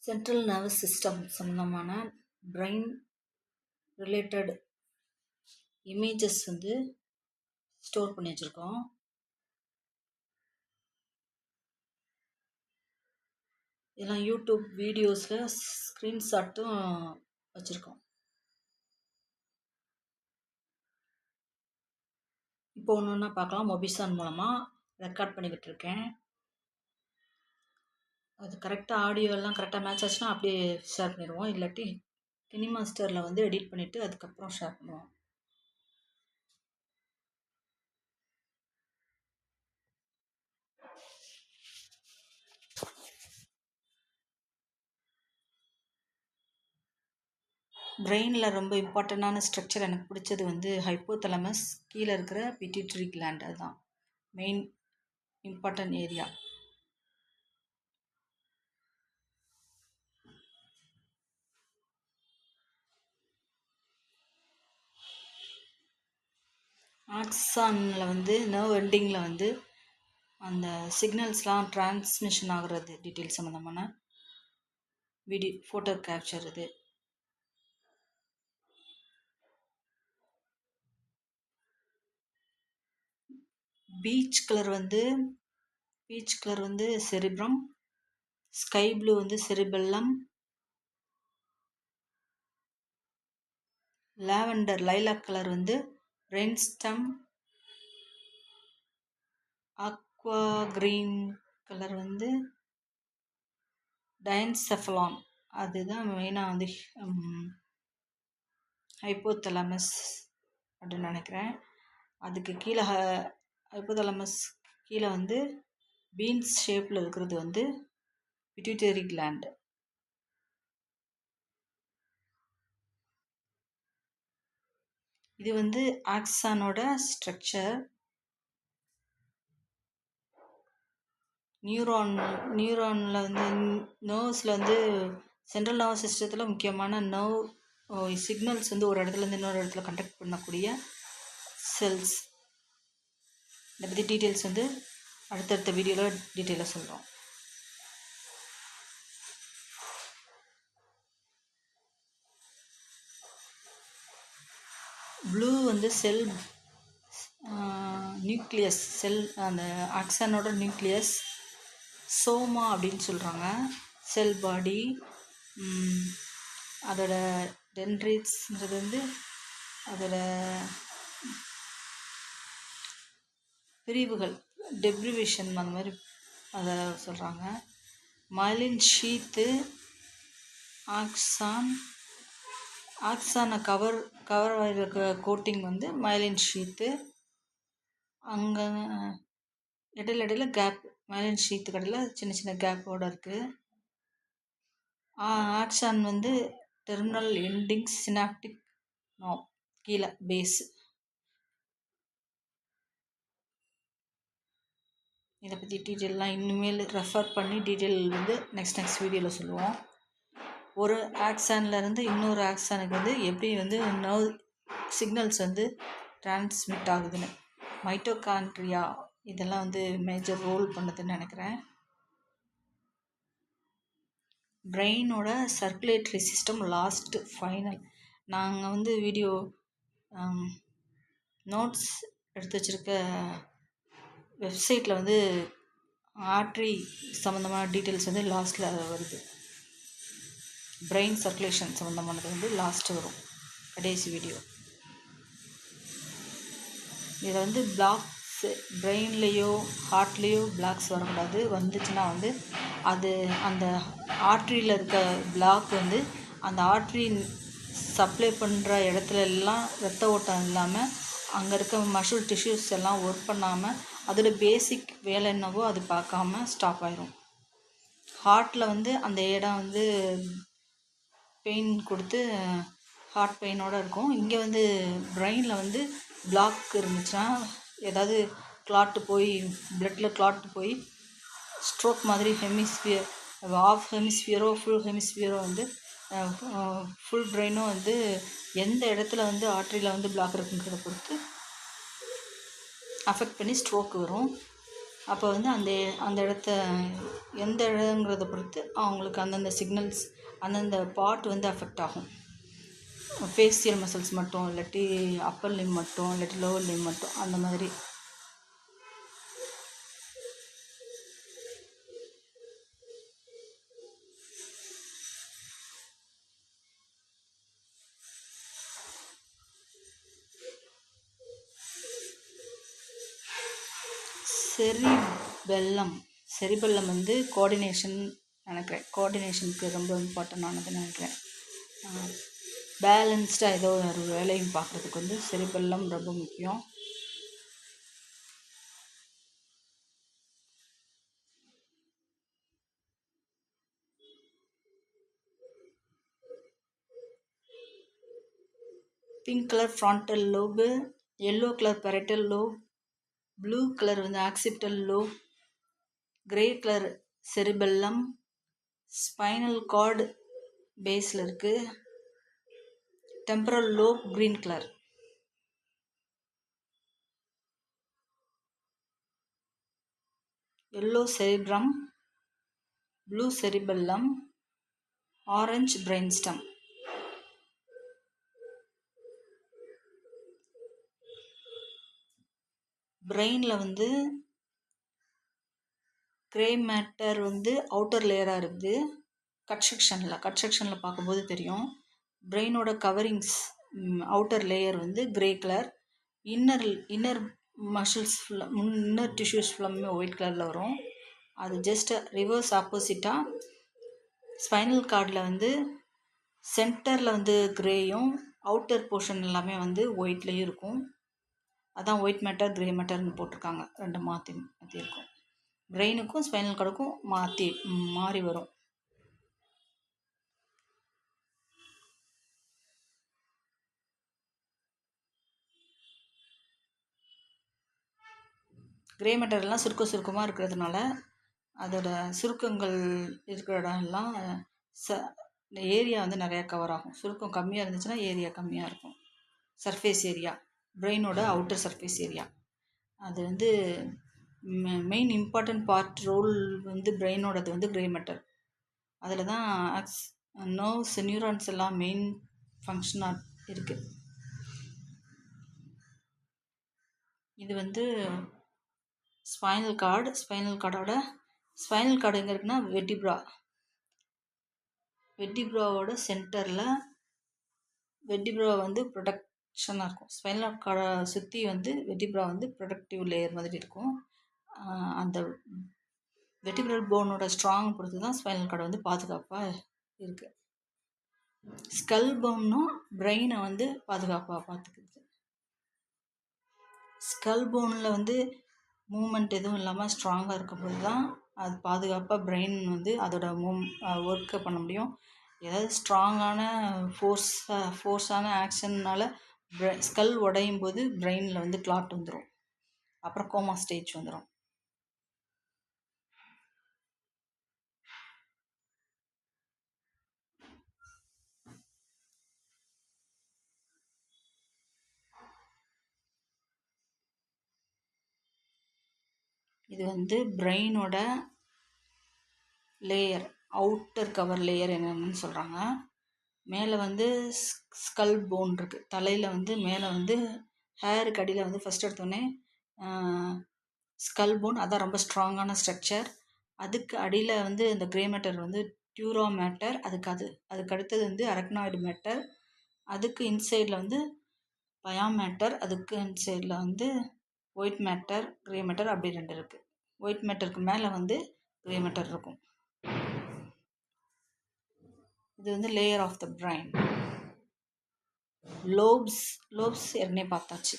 Central nervous system சம்மந்தமான brain related images வந்து store பண்ணி வச்சுருக்கோம். இதெல்லாம் யூடியூப் வீடியோஸில் ஸ்க்ரீன்ஷாட்டும் வச்சுருக்கோம். இப்போ ஒன்று ஒன்றா பார்க்கலாம். மொபிசான் மூலமாக ரெக்கார்ட் பண்ணி விட்டுருக்கேன். அது கரெக்டாக ஆடியோ எல்லாம் கரெக்டாக மேட்ச் ஆச்சுன்னா அப்படியே ஷேர் பண்ணிடுவோம். இல்லாட்டி கினிமாஸ்டரில் வந்து எடிட் பண்ணிவிட்டு அதுக்கப்புறம் ஷேர் பண்ணுவோம். பிரெயினில் ரொம்ப இம்பார்ட்டண்டான ஸ்ட்ரக்சர் எனக்கு பிடிச்சது வந்து ஹைப்போதலமஸ், கீழே இருக்கிற பிட்யூட்டரி கிளாண்ட். அதுதான் மெயின் இம்பார்ட்டன்ட் ஏரியா. ஆக்சானில் வந்து நர்வ் எண்டிங்கில் வந்து அந்த சிக்னல்ஸ்லாம் டிரான்ஸ்மிஷன் ஆகுறது டீட்டெயில்ஸ் சம்மந்தமான வீடியோ ஃபோட்டோ கேப்சர். இது பீச் கலர் வந்து செரிப்ரம், ஸ்கை ப்ளூ வந்து செரிபெல்லம், லாவெண்டர் லைலாக் கலர் வந்து brain stem, aqua green colour வந்து டைன்செஃபலான். அதுதான் மெயினாக வந்து ஹைப்போதலமஸ் அப்படின்னு நினைக்கிறேன். அதுக்கு கீழே ஹைப்போதலமஸ் கீழே வந்து பீன்ஸ் ஷேப்பில் இருக்கிறது வந்து பிட்யூட்டரி கிளாண்ட். இது வந்து ஆக்சானோட ஸ்ட்ரக்சர். நியூரானில் வந்து நர்வ்ஸில் வந்து சென்ட்ரல் நர்வஸ் சிஸ்டத்தில் முக்கியமான நர்வ் சிக்னல்ஸ் வந்து ஒரு இடத்துலேருந்து இன்னொரு இடத்துல கண்டக்ட் பண்ணக்கூடிய செல்ஸ். இதை பற்றி டீட்டெயில்ஸ் வந்து அடுத்தடுத்த வீடியோவில் டீட்டெயிலாக சொல்கிறோம். ப்ளூ வந்து செல் நியூக்ளியஸ், செல் அந்த ஆக்சானோட நியூக்ளியஸ் சோமா அப்படின்னு சொல்கிறாங்க. செல் பாடி அதோட டென்ட்ரிட்ஸ்ன்றது வந்து அதோட பிரிவுகள், டெப்ரிவேஷன் அந்த மாதிரி அதை சொல்கிறாங்க. மைலின் ஷீத்து, ஆக்சானை கவர் ஆகிருக்க கோட்டிங் வந்து மைலின் ஷீத்து. அங்கே இடையில கேப், மைலின் ஷீத்து கடையில் சின்ன சின்ன கேப்போடு இருக்குது. ஆக்சான் வந்து டெர்மினல் எண்டிங் சினாப்டிக் நாப் கீழே பேஸ். இதை பற்றி டீட்டெயிலெலாம் இனிமேல் ரெஃபர் பண்ணி டீட்டெயில் வந்து நெக்ஸ்ட் வீடியோவில் சொல்லுவோம். ஒரு ஆக்சான்லேருந்து இன்னொரு ஆக்சானுக்கு வந்து எப்படி வந்து நர்வ் சிக்னல்ஸ் வந்து டிரான்ஸ்மிட் ஆகுதுன்னு, மைட்டோகாண்ட்ரியா இதெல்லாம் வந்து மேஜர் ரோல் பண்ணுதுன்னு நினைக்கிறேன். பிரெயினோட சர்க்குலேட்டரி சிஸ்டம் லாஸ்ட் ஃபைனல். நாங்கள் வந்து வீடியோ நோட்ஸ் எடுத்து வச்சுருக்க வெப்சைட்டில் வந்து ஆர்ட்ரி சம்மந்தமான டீட்டெயில்ஸ் வந்து லாஸ்ட்டில் வருது. பிரெயின் சர்க்குலேஷன் சம்மந்தமானது வந்து லாஸ்ட்டு வரும், கடைசி வீடியோ. இதில் வந்து பிளாக்ஸ் பிரெயின்லேயோ ஹார்ட்லேயோ பிளாக்ஸ் வரக்கூடாது. வந்துச்சுன்னா வந்து அது அந்த ஆர்ட்ரியில் இருக்க பிளாக் வந்து அந்த ஆர்ட்ரி சப்ளை பண்ணுற இடத்துல எல்லாம் ரத்த ஓட்டம் இல்லாமல் அங்கே இருக்க மஷ்ரூல் டிஷ்யூஸ் எல்லாம் ஒர்க் பண்ணாமல் அதோட பேசிக் வேலை என்னவோ அது பார்க்காம ஸ்டாப் ஆயிரும். ஹார்ட்டில் வந்து அந்த இடம் வந்து பெயின் கொடுத்து ஹார்ட் பெயினோடு இருக்கும். இங்கே வந்து பிரெயினில் வந்து பிளாக் இருந்துச்சுன்னா, ஏதாவது கிளாட்டு போய் பிளட்டில் கிளாட்டு போய் ஸ்ட்ரோக் மாதிரி ஹெமிஸ்பியர், ஆஃப் ஹெமிஸ்பியரோ ஃபுல் ஹெமிஸ்பியரோ வந்து ஃபுல் பிரெயினும் வந்து எந்த இடத்துல வந்து ஆர்ட்ரியில் வந்து பிளாக் இருக்குங்கிறத பொறுத்து அஃபெக்ட் பண்ணி ஸ்ட்ரோக் வரும். அப்போ வந்து அந்த அந்த இடத்த எந்த இடங்கிறத பொறுத்து அவங்களுக்கு அந்தந்த சிக்னல்ஸ் அந்தந்த பார்ட் வந்து அஃபெக்ட் ஆகும். ஃபேஷியல் மசில்ஸ் மட்டும் இல்லாட்டி அப்பர் லிம் மட்டும் இல்லாட்டி லோவர் லிம் மட்டும் அந்த மாதிரி. செரிபெல்லம் வந்து கோஆர்டினேஷன் நினைக்கிறேன். கோஆர்டினேஷனுக்கு ரொம்ப இம்பார்ட்டண்டானதுன்னு நினைக்கிறேன். பேலன்ஸ்டாக ஏதோ ஒரு வேலையும் பார்க்குறதுக்கு வந்து செரிபெல்லம் ரொம்ப முக்கியம். Pink colour frontal lobe, yellow colour parietal lobe, blue colour வந்து occipital lobe, grey colour cerebellum, spinal cord பேஸில் இருக்குது. Temporal lobe green colour. Yellow cerebrum, blue cerebellum, orange brain stem. பிரெயினில் வந்து கிரே மேட்டர் வந்து outer லேயராக இருக்குது. Cut செக்ஷனில் பார்க்கும்போது தெரியும். பிரெயினோட கவரிங்ஸ் அவுட்டர் லேயர் வந்து கிரே கலர். இன்னர் மசில்ஸ் ஃபுல்லாக இன்னர் டிஷ்யூஸ் ஃபுல்லாமே ஒயிட் கலரில் வரும். அது ஜஸ்ட் ரிவர்ஸ் ஆப்போசிட்டாக ஸ்பைனல் கார்டில் வந்து சென்டரில் வந்து கிரேயும் அவுட்டர் போர்ஷன் எல்லாமே வந்து ஒயிட்லேயும் இருக்கும். அதான் ஒயிட் மேட்டர் கிரே மேட்டர்னு போட்டிருக்காங்க. ரெண்டு மாற்றி இருக்கும். பிரெயினுக்கும் ஸ்பைனல் கார்டுக்கும் மாறி வரும். கிரே மேட்டர்லாம் சுருக்கமாக இருக்கிறதுனால அதோட சுருக்கங்கள் இருக்கிற இடம்லாம் ஏரியா வந்து நிறையா கவர் ஆகும். சுருக்கம் கம்மியாக இருந்துச்சுன்னா ஏரியா கம்மியாக இருக்கும். சர்ஃபேஸ் ஏரியா, பிரெயினோட அவுட்டர் சர்ஃபேஸ் ஏரியா, அது வந்து மெயின் இம்பார்ட்டன்ட் பார்ட் ரோல் வந்து பிரெயினோடது வந்து கிரே மேட்டர். அதில் தான் நர்வ்ஸ் நியூரான்ஸ் எல்லாம் மெயின் ஃபங்க்ஷனாக இருக்குது. இது வந்து ஸ்பைனல் கார்டோட ஸ்பைனல் கார்டு எங்கே இருக்குன்னா வெர்டிப்ராவோட சென்டரில் வெர்டிப்ரா வந்து ப்ரொடக்ஷனாக இருக்கும். ஸ்பைனல் கார்டை சுற்றி வந்து வெர்டிப்ரா வந்து ப்ரொடக்டிவ் லேயர் மாதிரி இருக்கும். அந்த வெர்டிப்ரல் போனோட ஸ்ட்ராங் பொறுத்து தான் ஸ்பைனல் கார்டு வந்து பாதுகாப்பாக இருக்குது. ஸ்கல் போனும் பிரெயினை வந்து பாதுகாப்பாக பார்த்துக்குது. ஸ்கல் போனில் வந்து மூமெண்ட் எதுவும் இல்லாமல் ஸ்ட்ராங்காக இருக்கும்போது தான் அது பாதுகாப்பாக பிரெயின் வந்து அதோட ஒர்க்கை பண்ண முடியும். ஏதாவது ஸ்ட்ராங்கான ஃபோர்ஸான ஆக்ஷன்னால் ஸ்கல் உடையும் போது பிரெயினில் வந்து கிளாட் வந்துடும். அப்புறம் கோமா ஸ்டேஜ் வந்துடும். இது வந்து பிரெயினோட லேயர், அவுட்டர் கவர் லேயர் என்னென்னு சொல்கிறாங்க. மேலே வந்து ஸ்கல் போன் இருக்குது. தலையில் வந்து மேலே வந்து ஹேருக்கு அடியில் வந்து ஃபஸ்ட் எடுத்தோடனே ஸ்கல் போன், அதான் ரொம்ப ஸ்ட்ராங்கான ஸ்ட்ரக்சர். அதுக்கு அடியில் வந்து இந்த கிரே மேட்டர் வந்து டியூரா மேட்டர். அதுக்கு அடுத்தது வந்து அரக்னாய்டு மேட்டர். அதுக்கு இன்சைடில் வந்து பயா மேட்டர். அதுக்கு இன்சைடில் வந்து ஒயிட் மேட்டர், கிரே மேட்டர், அப்படி ரெண்டு இருக்குது. ஒயிட் மேட்டருக்கு மேலே வந்து கிரே மேட்டர் இருக்கும். இது வந்து layer of the brain. Lobes ஏற்கனவே பார்த்தாச்சு.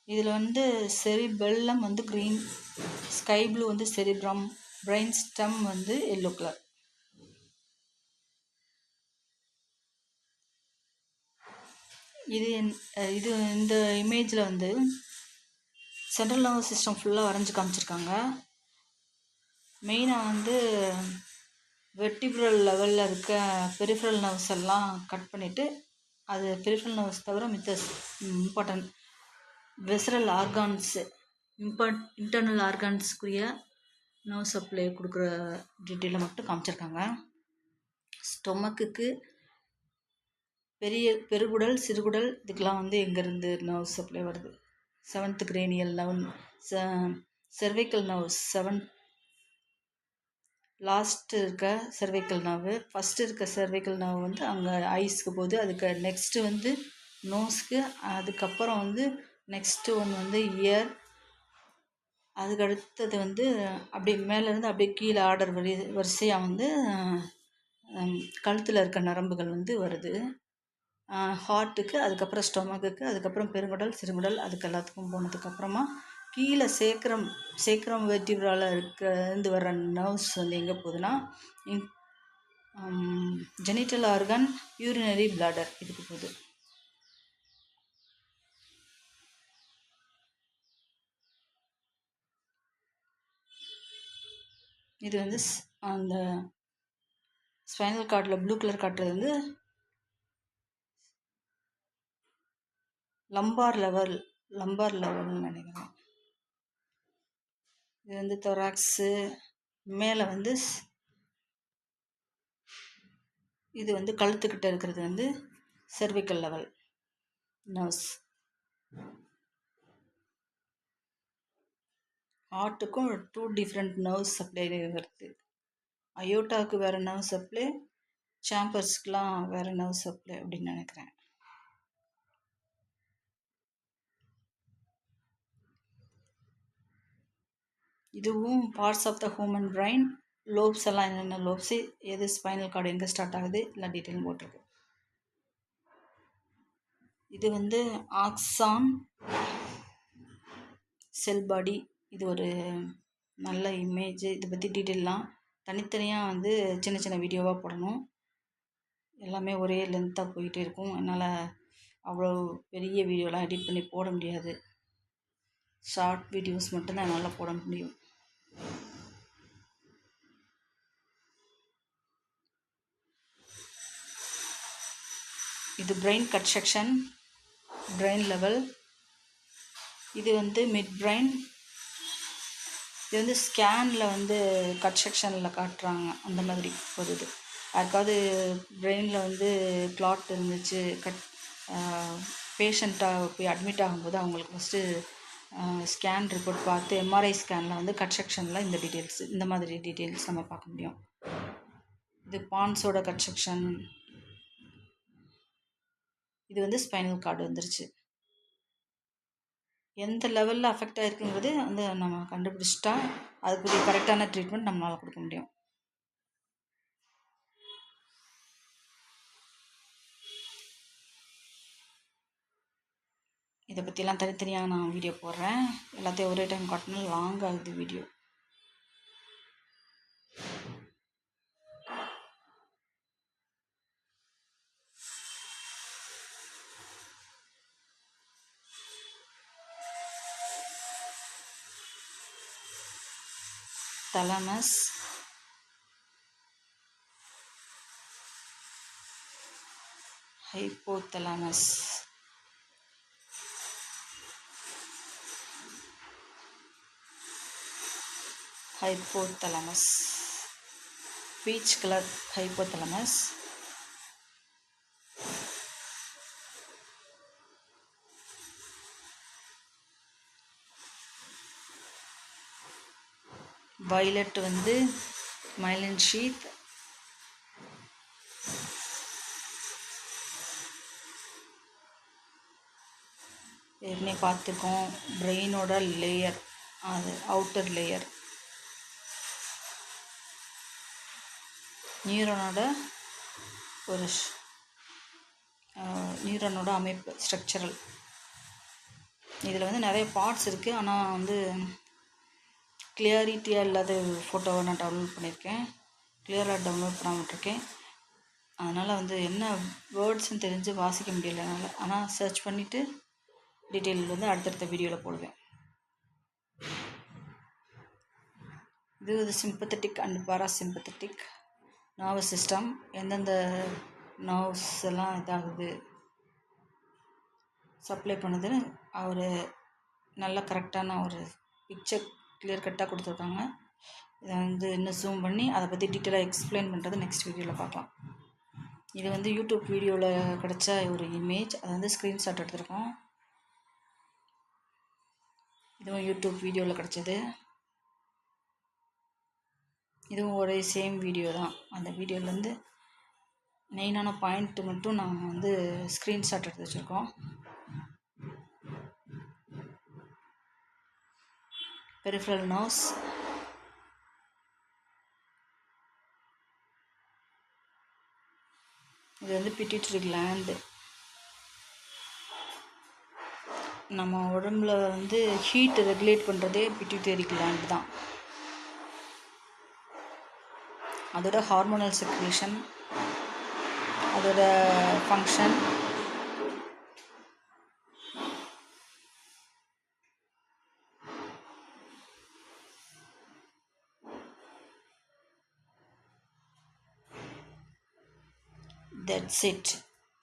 இதில் வந்து செரிபெல்லம் வந்து க்ரீன், ஸ்கை ப்ளூ வந்து செரிப்ரம், பிரெயின் ஸ்டெம் வந்து எல்லோ கலர். இது இந்த இமேஜில் வந்து சென்ட்ரல் நர்வஸ் சிஸ்டம் ஃபுல்லாக வரைஞ்சி காமிச்சிருக்காங்க. மெயினாக வந்து வெர்டிப்ரல் லெவலில் இருக்க பெரிஃபரல் நர்வ்ஸ் எல்லாம் கட் பண்ணிவிட்டு அது பெரிஃபரல் நர்வ்ஸ் தவிர மித்த இம்பார்ட்டன்ட் விசரல் ஆர்கான்ஸு இன்டர்னல் ஆர்கன்ஸ்க்குரிய நர்வ் சப்ளை கொடுக்குற டீட்டெயிலை மட்டும் காமிச்சிருக்காங்க. ஸ்டொமக்குக்கு பெருகுடல் சிறுகுடல் இதுக்கெலாம் வந்து எங்கேருந்து நர்வ் சப்ளை வருது. 7th cranial nerve, cervical nerve 7 last இருக்க cervical nerve, ஃபஸ்ட்டு இருக்க cervical nerve வந்து அங்கே ஐஸ்க்கு போகுது. அதுக்கு நெக்ஸ்ட்டு வந்து நோஸ்க்கு, அதுக்கப்புறம் வந்து நெக்ஸ்ட்டு ஒன்று வந்து இயர், அதுக்கு அடுத்தது வந்து அப்படியே மேலேருந்து அப்படியே கீழே ஆர்டர் வரிசையாக வந்து கழுத்தில் இருக்க நரம்புகள் வந்து வருது. ஹார்ட்டுக்கு, அதுக்கப்புறம் ஸ்டொமக்குக்கு, அதுக்கப்புறம் பெருங்குடல் சிறுகுடல், அதுக்கு எல்லாத்துக்கும் போனதுக்கப்புறமா கீழே சேக்ரம் வெர்டிப்ரால இருந்து வர்ற நர்வ்ஸ் வந்து எங்கே போகுதுன்னா ஜெனிட்டல் ஆர்கன், யூரினரி பிளாடர் இதுக்கு போகுது. இது வந்து அந்த ஸ்பைனல் கார்டில் ப்ளூ கலர் காட்டுறது வந்து லம்பார் லெவல்னு நினைக்கிறேன். இது வந்து தொராக்ஸு, மேலே வந்து இது வந்து கழுத்துக்கிட்ட இருக்கிறது வந்து cervical லெவல் நர்வ்ஸ். ஹார்ட்டுக்கும் 2 டிஃப்ரெண்ட் நர்வ் சப்ளை வருது. அயோட்டாவுக்கு வேறு நர்வ் சப்ளை, சாம்பர்ஸ்க்கெலாம் வேறு நர்வ் சப்ளை அப்படின்னு நினைக்கிறேன். இதுவும் parts of the human brain. Lobes எல்லாம் என்னென்ன லோப்ஸு, எது ஸ்பைனல் கார்டு எங்கே ஸ்டார்ட் ஆகுது எல்லாம் டீட்டெயில் போட்டிருக்கு. இது வந்து ஆக்சான் செல் பாடி. இது ஒரு நல்ல இமேஜ். இதை பற்றி டீட்டெயிலாம் தனித்தனியாக வந்து சின்ன சின்ன வீடியோவாக போடணும். எல்லாமே ஒரே லென்த்தாக போயிட்டே இருக்கும். என்னால் அவ்வளோ பெரிய வீடியோலாம் எடிட் பண்ணி போட முடியாது. ஷார்ட் வீடியோஸ் மட்டும்தான் என்னால் போட முடியும். இது brain cut section, brain level. இது வந்து மிட் பிரெயின். இது வந்து ஸ்கேனில் வந்து கட் செக்ஷனில் காட்டுறாங்க, அந்த மாதிரி வருது. யாருக்காவது பிரெயினில் வந்து கிளாட் இருந்துச்சு, பேஷண்ட்டாக போய் அட்மிட் ஆகும்போது அவங்களுக்கு ஃபஸ்ட்டு ஸ்கேன் ரிப்போர்ட் பார்த்து எம்ஆர்ஐ ஸ்கேனில் வந்து கட் செக்ஷனில் இந்த டீட்டெயில்ஸ், இந்த மாதிரி டீட்டெயில்ஸ் நம்ம பார்க்க முடியும். இது பான்ஸோட கட் செக்ஷன். இது வந்து ஸ்பைனல் கார்டு வந்துருச்சு. எந்த லெவலில் அஃபெக்ட் ஆகிருக்குங்கிறது வந்து நம்ம கண்டுபிடிச்சிட்டா அதுக்குரிய கரெக்டான ட்ரீட்மெண்ட் நம்மளால் கொடுக்க முடியும். இதை பற்றிலாம் தனித்தனியாக நான் வீடியோ போடுறேன். எல்லாத்தையும் ஒரே டைம் காட்டணும், லாங் ஆகுது video. Thalamus, hypothalamus, hypothalamus, peach colour hypothalamus, violet வந்து மைலின் ஷீத், ஏற்கனவே பார்த்துருக்கோம். பிரெயினோட லேயர், அது அவுட்டர் லேயர். நியூரானோட அமைப்பு, ஸ்ட்ரக்சரல். இதில் வந்து நிறைய பார்ட்ஸ் இருக்குது. ஆனால் வந்து கிளியாரிட்டியாக இல்லாத ஃபோட்டோவை நான் டவுன்லோட் பண்ணியிருக்கேன், கிளியராக டவுன்லோட் பண்ண விட்டுருக்கேன். அதனால் வந்து என்ன வேர்ட்ஸ்ன்னு தெரிஞ்சு வாசிக்க முடியல என்னால். ஆனால் சர்ச் பண்ணிவிட்டு டீட்டெயில் வந்து அடுத்தடுத்த வீடியோவில் போடுவேன். இது ஒரு sympathetic and parasympathetic nervous system. எந்தெந்த நர்வ்ஸ் எல்லாம் இதாகுது, சப்ளை பண்ணுதுன்னு ஒரு நல்ல கரெக்டான ஒரு பிக்சர் கிளியர் கட்டாக கொடுத்துருக்காங்க. இதை வந்து இன்னும் ஜூம் பண்ணி அதை பற்றி டீட்டெயிலாக எக்ஸ்பிளைன் பண்ணுறது நெக்ஸ்ட் வீடியோவில் பார்க்கலாம். இது வந்து யூடியூப் வீடியோவில் கிடச்ச ஒரு இமேஜ், அதை வந்து ஸ்க்ரீன்ஷாட் எடுத்திருக்கோம். இதுவும் யூடியூப் வீடியோவில் கிடச்சது. இதுவும் ஒரே சேம் வீடியோ தான். அந்த வீடியோலேருந்து மெயினான பாயிண்ட்டு மட்டும் நாங்கள் வந்து ஸ்க்ரீன்ஷாட் எடுத்து வச்சுருக்கோம். பெரிஃபரல் நர்வ்ஸ், இது வந்து பிட்யூட்டரி கிளாண்டு. நம்ம உடம்புல வந்து ஹீட் ரெகுலேட் பண்ணுறதே பிட்யூட்டரி கிளாண்ட் தான். அதோட ஹார்மோனல் செக்ரேஷன், அதோட function, that's it.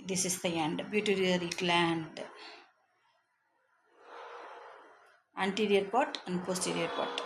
This is the end. Pituitary gland, anterior part and posterior part.